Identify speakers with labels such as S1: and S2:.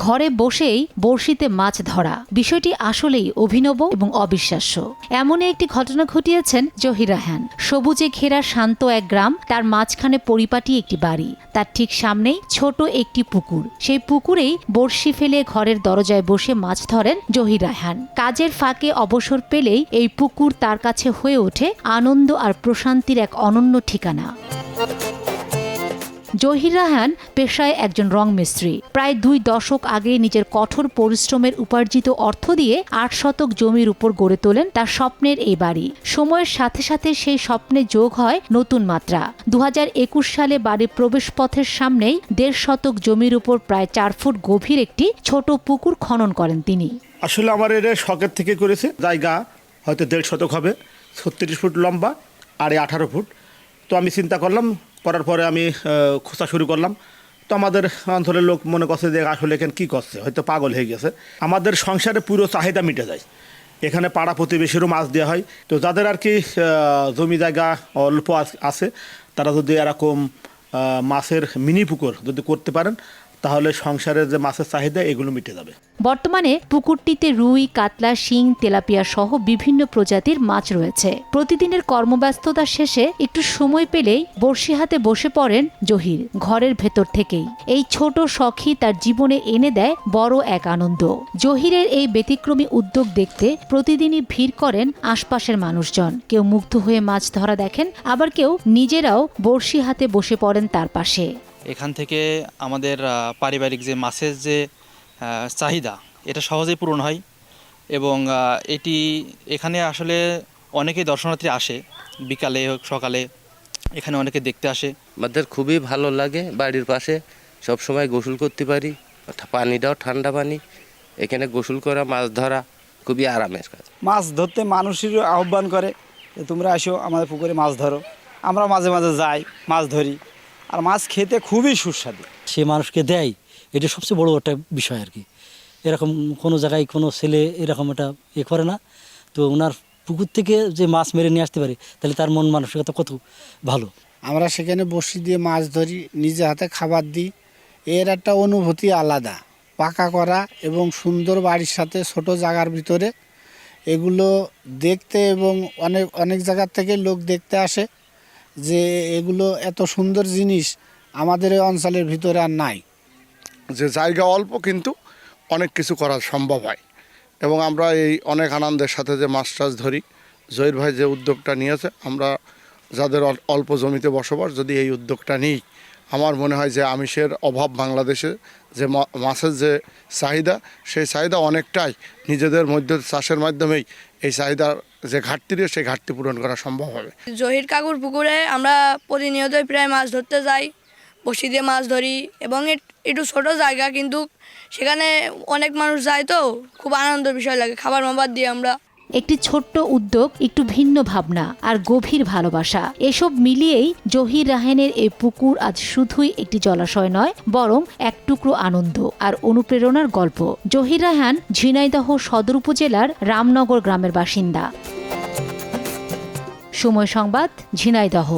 S1: ঘরে বসেই বড়শিতে মাছ ধরা। বিষয়টি আসলেই অভিনব এবং অবিশ্বাস্য। এমনই একটি ঘটনা ঘটিয়েছেন জহির রায়হান। সবুজে ঘেরা শান্ত এক গ্রাম, তার মাঝখানে পরিপাটি একটি বাড়ি, তার ঠিক সামনেই ছোট একটি পুকুর। সেই পুকুরেই বড়শি ফেলে ঘরের দরজায় বসে মাছ ধরেন জহির রায়হান। কাজের ফাঁকে অবসর পেলেই এই পুকুর তার কাছে হয়ে ওঠে আনন্দ আর প্রশান্তির এক অনন্য ঠিকানা। জহির রায়হান পেশায় একজন রং মিস্ত্রি। প্রায় 2 দশক আগে নিজের কঠোর পরিশ্রমের উপার্জিত অর্থ দিয়ে 8 শতক জমির উপর গড়ে তোলেন তার স্বপ্নের এই বাড়ি। সময়ের সাথে সাথে সেই স্বপ্নে যোগ হয় নতুন মাত্রা। 2021 সালে বাড়ির প্রবেশপথের সামনেই 1.5 শতক জমির উপর প্রায় 4 ফুট গভীর একটি ছোট পুকুর খনন করেন তিনি।
S2: আসলে আমার এটা শখের থেকে করেছে। জায়গা হয়তো 1.5 শতক হবে, 36 ফুট লম্বা আর 18 ফুট। তো আমি চিন্তা করলাম, করার পরে আমি খোঁজা শুরু করলাম। তো আমাদের অঞ্চলের লোক মনে করছে যে আসলে এখানে কী করছে, হয়তো পাগল হয়ে গেছে। আমাদের সংসারে পুরো চাহিদা মিটে যায়। এখানে পাড়া প্রতিবেশীরও মাছ দেওয়া হয়। তো যাদের আর কি জমি জায়গা অল্প আছে, তারা যদি এরকম মাছের মিনি পুকুর যদি করতে পারেন, তাহলে সংসারের যে মাছের চাহিদা এগুলো মিটে যাবে।
S1: বর্তমানে পুকুরটিতে রুই, কাতলা, শিং, তেলাপিয়া সহ বিভিন্ন প্রজাতির মাছ রয়েছে। প্রতিদিনের কর্মব্যস্ততা শেষে একটু সময় পেলেই বড়শি হাতে বসে পড়েন জহির, ঘরের ভেতর থেকেই। এই ছোট শখই তার জীবনে এনে দেয় বড় এক আনন্দ। জহিরের এই ব্যতিক্রমী উদ্যোগ দেখতে প্রতিদিনই ভিড় করেন আশপাশের মানুষজন। কেউ মুগ্ধ হয়ে মাছ ধরা দেখেন, আবার কেউ নিজেরাও বড়শি হাতে বসে পড়েন তার পাশে।
S3: এখান থেকে আমাদের পারিবারিক যে মাছের যে চাহিদা, এটা সহজেই পূরণ হয় এবং এখানে আসলে অনেকেই দর্শনার্থী আসে, বিকালে হোক সকালে এখানে অনেকে দেখতে আসে।
S4: আমাদের খুবই ভালো লাগে, বাড়ির পাশে সব সময় গোসল করতে পারি, পানিটাও ঠান্ডা পানি, এখানে গোসল করা, মাছ ধরা খুবই আরামের কাজ।
S5: মাছ ধরতে মানুষের আহ্বান করে যে তোমরা আসো আমাদের পুকুরে মাছ ধরো। আমরা মাঝে মাঝে যাই, মাছ ধরি, আর মাছ খেতে খুবই সুস্বাদু।
S6: সে মানুষকে দেয়, এটা সবচেয়ে বড় একটা বিষয় আর কি। এরকম কোনো জায়গায় কোনো ছেলে এরকম একটা করে না। তো ওনার পুকুর থেকে যে মাছ মেরে নিয়ে আসতে পারে, তাহলে তার মন মানসিকতা কত ভালো।
S7: আমরা সেখানে বড়শি দিয়ে মাছ ধরি, নিজে হাতে খাবার দিই। এর একটা অনুভূতি আলাদা। পাকা করা এবং সুন্দর বাড়ির সাথে ছোট জায়গার ভিতরে এগুলো দেখতে, এবং অনেক অনেক জায়গার থেকে লোক দেখতে আসে যে এগুলো এত সুন্দর জিনিস আমাদের এই অঞ্চলের ভিতরে আর নাই।
S8: যে জায়গা অল্প কিন্তু অনেক কিছু করা সম্ভব হয়, এবং আমরা এই অনেক আনন্দের সাথে যে মাছ টাছ ধরি। জহির ভাই যে উদ্যোগটা নিয়েছে, আমরা যাদের অল্প জমিতে বসবাস যদি এই উদ্যোগটা নিই, আমার মনে হয় যে আমিষের অভাব বাংলাদেশে, যে মাছের যে চাহিদা, সেই চাহিদা অনেকটাই নিজেদের মধ্যে চাষের মাধ্যমেই এই চাহিদার যে ঘাটতি রয়েছে সেই ঘাটতি পূরণ করা সম্ভব হবে।
S9: জহির কাকুর পুকুরে আমরা প্রতিনিয়তই প্রায় মাছ ধরতে যাই, বড়শি দিয়ে মাছ ধরি, এবং একটু ছোট জায়গা কিন্তু সেখানে অনেক মানুষ যায়, তো খুব আনন্দের বিষয় লাগে। খাবার মাবার দিয়ে আমরা
S1: একটি ছোট্ট উদ্যোগ, একটু ভিন্ন ভাবনা আর গভীর ভালোবাসা, এসব মিলিয়েই জহির রায়হানের এই পুকুর আজ শুধুই একটি জলাশয় নয়, বরং এক টুকরো আনন্দ আর অনুপ্রেরণার গল্প। জহির রায়হান ঝিনাইদহ সদর উপজেলার রামনগর গ্রামের বাসিন্দা। সময় সংবাদ, ঝিনাইদহ।